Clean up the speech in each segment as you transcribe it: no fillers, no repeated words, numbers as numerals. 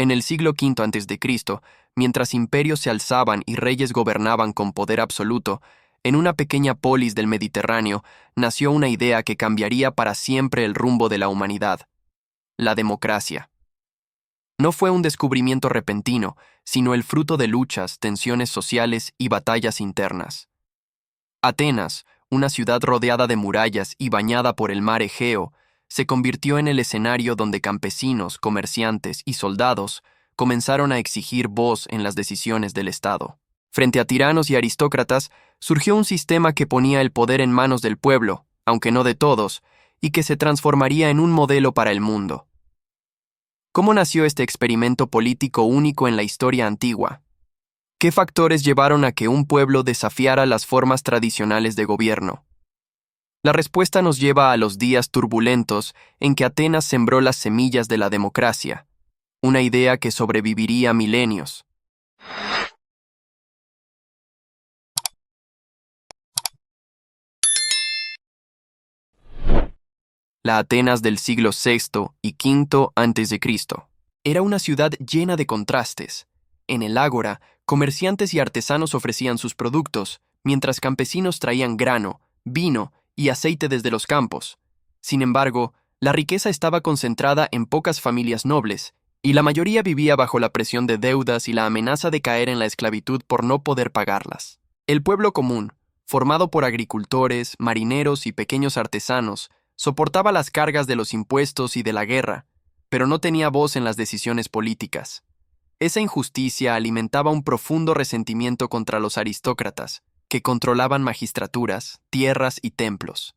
En el siglo V a.C., mientras imperios se alzaban y reyes gobernaban con poder absoluto, en una pequeña polis del Mediterráneo nació una idea que cambiaría para siempre el rumbo de la humanidad: la democracia. No fue un descubrimiento repentino, sino el fruto de luchas, tensiones sociales y batallas internas. Atenas, una ciudad rodeada de murallas y bañada por el mar Egeo, se convirtió en el escenario donde campesinos, comerciantes y soldados comenzaron a exigir voz en las decisiones del Estado. Frente a tiranos y aristócratas, surgió un sistema que ponía el poder en manos del pueblo, aunque no de todos, y que se transformaría en un modelo para el mundo. ¿Cómo nació este experimento político único en la historia antigua? ¿Qué factores llevaron a que un pueblo desafiara las formas tradicionales de gobierno? La respuesta nos lleva a los días turbulentos en que Atenas sembró las semillas de la democracia, una idea que sobreviviría milenios. La Atenas del siglo VI y V a.C. Era una ciudad llena de contrastes. En el ágora, comerciantes y artesanos ofrecían sus productos, mientras campesinos traían grano, vino y aceite desde los campos. Sin embargo, la riqueza estaba concentrada en pocas familias nobles, y la mayoría vivía bajo la presión de deudas y la amenaza de caer en la esclavitud por no poder pagarlas. El pueblo común, formado por agricultores, marineros y pequeños artesanos, soportaba las cargas de los impuestos y de la guerra, pero no tenía voz en las decisiones políticas. Esa injusticia alimentaba un profundo resentimiento contra los aristócratas, que controlaban magistraturas, tierras y templos.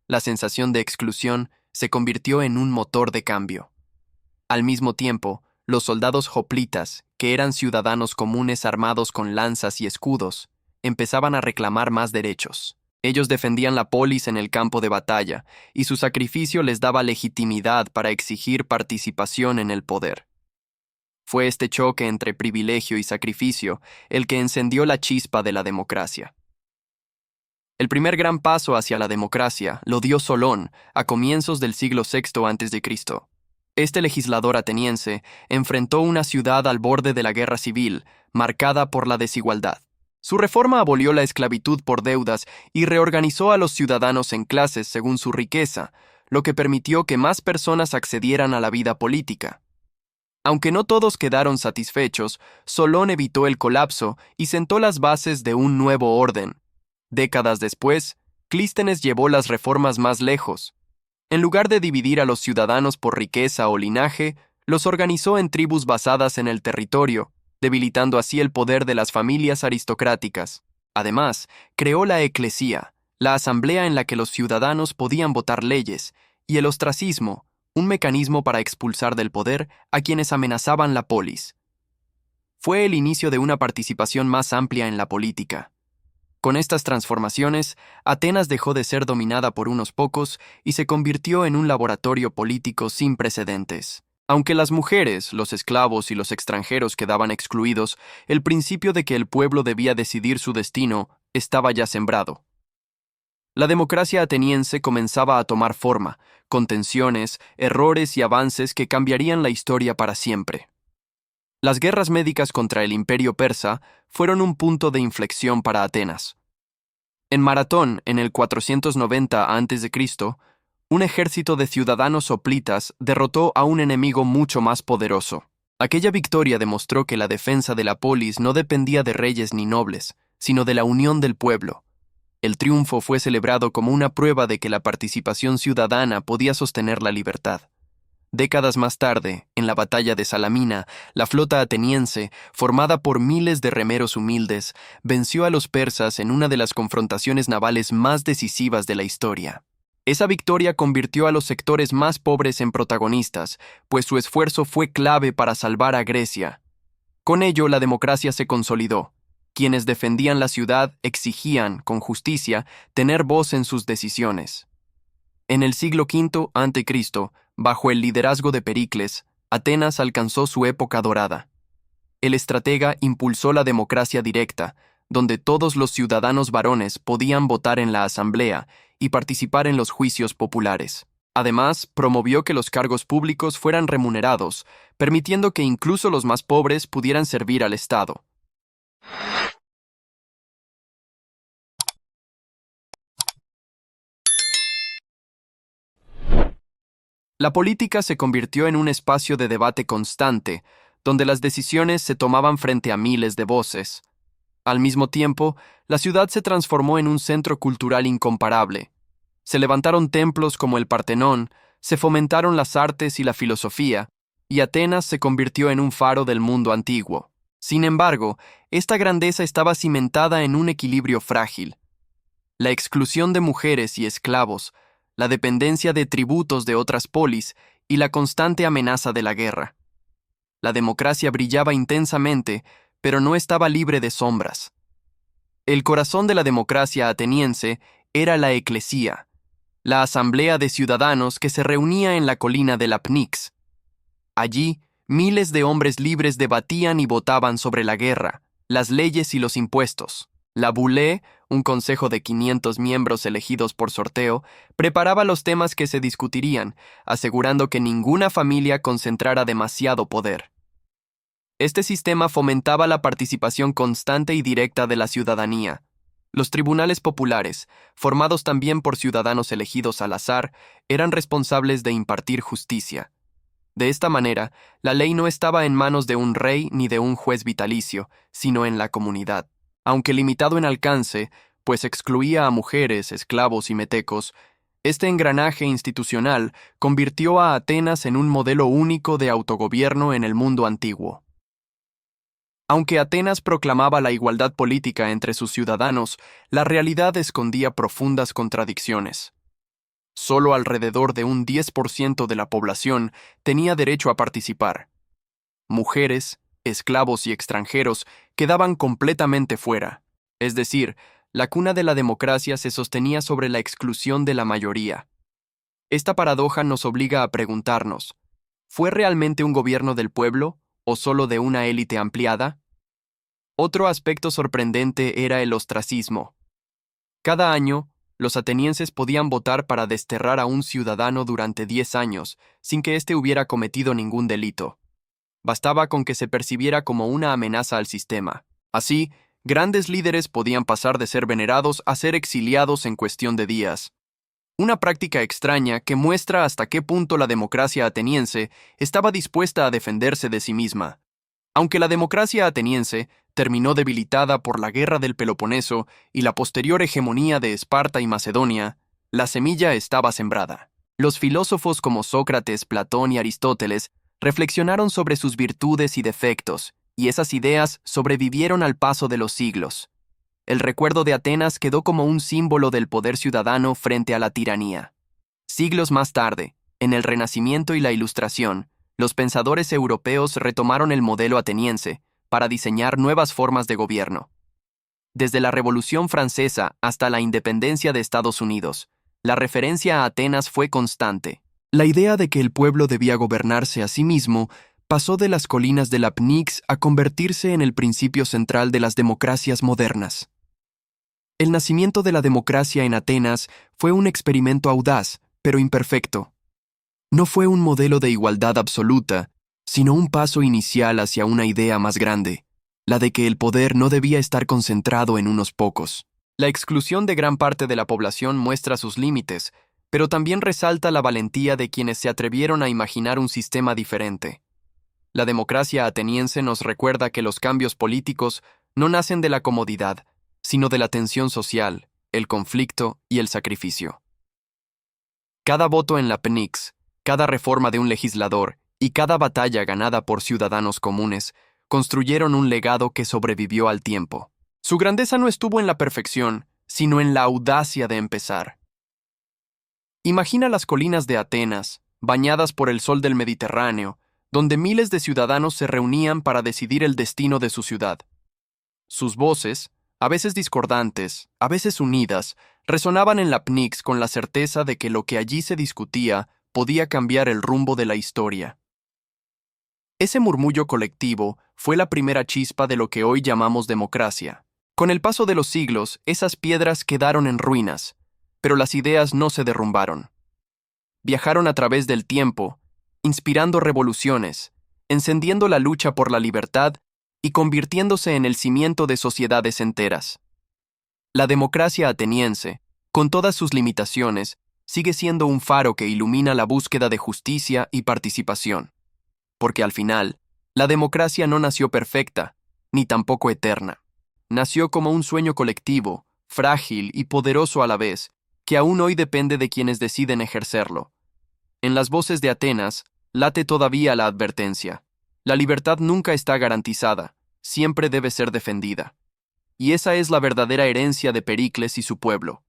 La sensación de exclusión se convirtió en un motor de cambio. Al mismo tiempo, los soldados hoplitas, que eran ciudadanos comunes armados con lanzas y escudos, empezaban a reclamar más derechos. Ellos defendían la polis en el campo de batalla, y su sacrificio les daba legitimidad para exigir participación en el poder. Fue este choque entre privilegio y sacrificio el que encendió la chispa de la democracia. El primer gran paso hacia la democracia lo dio Solón a comienzos del siglo VI a.C. Este legislador ateniense enfrentó una ciudad al borde de la guerra civil, marcada por la desigualdad. Su reforma abolió la esclavitud por deudas y reorganizó a los ciudadanos en clases según su riqueza, lo que permitió que más personas accedieran a la vida política. Aunque no todos quedaron satisfechos, Solón evitó el colapso y sentó las bases de un nuevo orden. Décadas después, Clístenes llevó las reformas más lejos. En lugar de dividir a los ciudadanos por riqueza o linaje, los organizó en tribus basadas en el territorio, debilitando así el poder de las familias aristocráticas. Además, creó la eclesía, la asamblea en la que los ciudadanos podían votar leyes, y el ostracismo, un mecanismo para expulsar del poder a quienes amenazaban la polis. Fue el inicio de una participación más amplia en la política. Con estas transformaciones, Atenas dejó de ser dominada por unos pocos y se convirtió en un laboratorio político sin precedentes. Aunque las mujeres, los esclavos y los extranjeros quedaban excluidos, el principio de que el pueblo debía decidir su destino estaba ya sembrado. La democracia ateniense comenzaba a tomar forma, con tensiones, errores y avances que cambiarían la historia para siempre. Las guerras médicas contra el imperio persa fueron un punto de inflexión para Atenas. En Maratón, en el 490 a.C., un ejército de ciudadanos hoplitas derrotó a un enemigo mucho más poderoso. Aquella victoria demostró que la defensa de la polis no dependía de reyes ni nobles, sino de la unión del pueblo. El triunfo fue celebrado como una prueba de que la participación ciudadana podía sostener la libertad. Décadas más tarde, en la batalla de Salamina, la flota ateniense, formada por miles de remeros humildes, venció a los persas en una de las confrontaciones navales más decisivas de la historia. Esa victoria convirtió a los sectores más pobres en protagonistas, pues su esfuerzo fue clave para salvar a Grecia. Con ello, la democracia se consolidó. Quienes defendían la ciudad exigían, con justicia, tener voz en sus decisiones. En el siglo V a.C., bajo el liderazgo de Pericles, Atenas alcanzó su época dorada. El estratega impulsó la democracia directa, donde todos los ciudadanos varones podían votar en la asamblea y participar en los juicios populares. Además, promovió que los cargos públicos fueran remunerados, permitiendo que incluso los más pobres pudieran servir al Estado. La política se convirtió en un espacio de debate constante, donde las decisiones se tomaban frente a miles de voces. Al mismo tiempo, la ciudad se transformó en un centro cultural incomparable. Se levantaron templos como el Partenón, se fomentaron las artes y la filosofía, y Atenas se convirtió en un faro del mundo antiguo. Sin embargo, esta grandeza estaba cimentada en un equilibrio frágil. La exclusión de mujeres y esclavos, la dependencia de tributos de otras polis y la constante amenaza de la guerra. La democracia brillaba intensamente, pero no estaba libre de sombras. El corazón de la democracia ateniense era la eclesía, la asamblea de ciudadanos que se reunía en la colina de la Pnix. Allí, miles de hombres libres debatían y votaban sobre la guerra, las leyes y los impuestos. La Boulé, un consejo de 500 miembros elegidos por sorteo, preparaba los temas que se discutirían, asegurando que ninguna familia concentrara demasiado poder. Este sistema fomentaba la participación constante y directa de la ciudadanía. Los tribunales populares, formados también por ciudadanos elegidos al azar, eran responsables de impartir justicia. De esta manera, la ley no estaba en manos de un rey ni de un juez vitalicio, sino en la comunidad. Aunque limitado en alcance, pues excluía a mujeres, esclavos y metecos, este engranaje institucional convirtió a Atenas en un modelo único de autogobierno en el mundo antiguo. Aunque Atenas proclamaba la igualdad política entre sus ciudadanos, la realidad escondía profundas contradicciones. Solo alrededor de un 10% de la población tenía derecho a participar. Mujeres, esclavos y extranjeros quedaban completamente fuera. Es decir, la cuna de la democracia se sostenía sobre la exclusión de la mayoría. Esta paradoja nos obliga a preguntarnos, ¿fue realmente un gobierno del pueblo o solo de una élite ampliada? Otro aspecto sorprendente era el ostracismo. Cada año, los atenienses podían votar para desterrar a un ciudadano durante 10 años, sin que éste hubiera cometido ningún delito. Bastaba con que se percibiera como una amenaza al sistema. Así, grandes líderes podían pasar de ser venerados a ser exiliados en cuestión de días. Una práctica extraña que muestra hasta qué punto la democracia ateniense estaba dispuesta a defenderse de sí misma. Aunque la democracia ateniense terminó debilitada por la guerra del Peloponeso y la posterior hegemonía de Esparta y Macedonia, la semilla estaba sembrada. Los filósofos como Sócrates, Platón y Aristóteles reflexionaron sobre sus virtudes y defectos, y esas ideas sobrevivieron al paso de los siglos. El recuerdo de Atenas quedó como un símbolo del poder ciudadano frente a la tiranía. Siglos más tarde, en el Renacimiento y la Ilustración, los pensadores europeos retomaron el modelo ateniense para diseñar nuevas formas de gobierno. Desde la Revolución Francesa hasta la independencia de Estados Unidos, la referencia a Atenas fue constante. La idea de que el pueblo debía gobernarse a sí mismo pasó de las colinas de la Pnix a convertirse en el principio central de las democracias modernas. El nacimiento de la democracia en Atenas fue un experimento audaz, pero imperfecto. No fue un modelo de igualdad absoluta, sino un paso inicial hacia una idea más grande, la de que el poder no debía estar concentrado en unos pocos. La exclusión de gran parte de la población muestra sus límites, pero también resalta la valentía de quienes se atrevieron a imaginar un sistema diferente. La democracia ateniense nos recuerda que los cambios políticos no nacen de la comodidad, sino de la tensión social, el conflicto y el sacrificio. Cada voto en la Pnix, cada reforma de un legislador y cada batalla ganada por ciudadanos comunes construyeron un legado que sobrevivió al tiempo. Su grandeza no estuvo en la perfección, sino en la audacia de empezar. Imagina las colinas de Atenas, bañadas por el sol del Mediterráneo, donde miles de ciudadanos se reunían para decidir el destino de su ciudad. Sus voces, a veces discordantes, a veces unidas, resonaban en la Pnix con la certeza de que lo que allí se discutía podía cambiar el rumbo de la historia. Ese murmullo colectivo fue la primera chispa de lo que hoy llamamos democracia. Con el paso de los siglos, esas piedras quedaron en ruinas, pero las ideas no se derrumbaron. Viajaron a través del tiempo, inspirando revoluciones, encendiendo la lucha por la libertad y convirtiéndose en el cimiento de sociedades enteras. La democracia ateniense, con todas sus limitaciones, sigue siendo un faro que ilumina la búsqueda de justicia y participación. Porque al final, la democracia no nació perfecta, ni tampoco eterna. Nació como un sueño colectivo, frágil y poderoso a la vez, que aún hoy depende de quienes deciden ejercerlo. En las voces de Atenas, late todavía la advertencia. La libertad nunca está garantizada, siempre debe ser defendida. Y esa es la verdadera herencia de Pericles y su pueblo.